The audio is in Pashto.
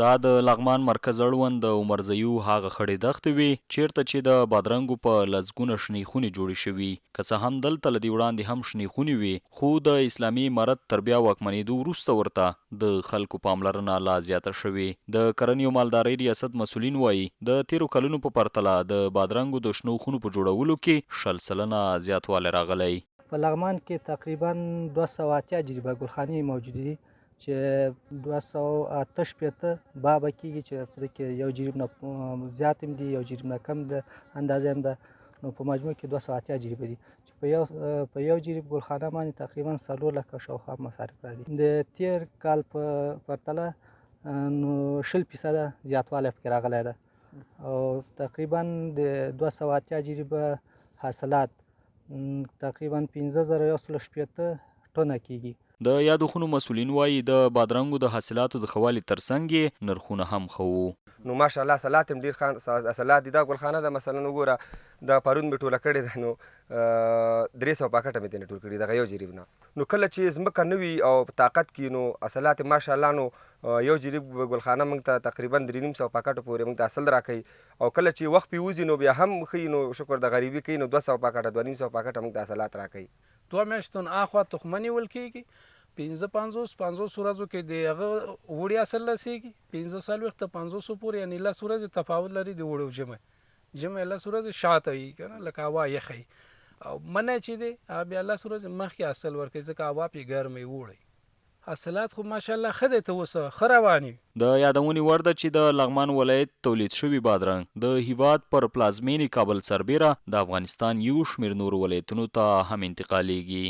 دا د لغمان مرکز اړوند د عمرزیو هغه خړې دښتې وې چیرته چې د بادرنګو په لسګونه شنې خونې جوړې شوي. که څه هم دلته له دې وړاندې هم شنې خونې وې، خو د اسلامي امارت تر بیا واکمنېدو وروسته ورته د خلکو پاملرنه لا زیاته شوې. د کرنې او مالدارۍ ریاست مسؤلین وایي د تیرو کلونو په پرتله د بادرنګو د شنو خونو په جوړولو کې 100% زیاتوالی راغلی. په لغمان کې تقریبا 280 جریبه ګلخانې موجود دي چې 288 بابه کېږي چې په دې کې یو جریب نه زیات هم دي، یو جریب نه کم ده، اندازه هم ده. نو په مجموع کې 280 جریبه دي چې په یو جریب ګلخانه باندې تقریبا 4 لکه شاوخوا مصارف راځي. د تیر کال په پرتله نو 100% زیاتوالی پکې راغلی ده او تقریبا د 280 جریبه حاصلات تقریبا 15180 ټنه کېږي. د یادو خونو مسؤلین وایي د بادرنګو د حاصلاتو د ښه والي ترڅنګ یې نرخونه هم ښه وو. نو ماشاءالله حاصلات هم ډېر حاصلات دي. دا ګلخانه ده مثلا وګوره دا پرون مې ټوله کړې ده، نو 300 پاکټه مې ترې ټول کړي دغه یو جریب نه. نو کله چې ځمکه نه وي او په طاقت کې نو حاصلات ماشاءالله نو یو جریب ګلخانه موږ ته تقریبا 300 پاکټو پورې موږ ته حاصل راکوي. او کله چې وخت پې وځي نو بیا هم ښه نو شکر د غریبي کوي، نو 200 پاکټه 250 پاکټه موږ ته حاصلات راکوي. 2 میاشتو اخوا تخمه نیول کېږي، 50 ورځو کې د هغه وړي حاصل رسېږي، 45 ته 500 پورې، یعنې 10 ورځې تفاوت لري د وړو جمع 10 ورځې شاته وي که نه، لکه هوا یخی او منی چې دی هغه بیا 10 ورځې مخکې حاصل ورکوي ځکه هوا پې ګرمې وړی. حاصلات خو ماشاءالله ښه دی، ته اوسه ښه روان وي. د یادونې وړ ده چې د لغمان ولایت تولید شوي بادرنګ د هیواد پر پلازمینې کابل سربیره د افغانستان یو شمېر نورو ولایتونو ته هم انتقالیږي.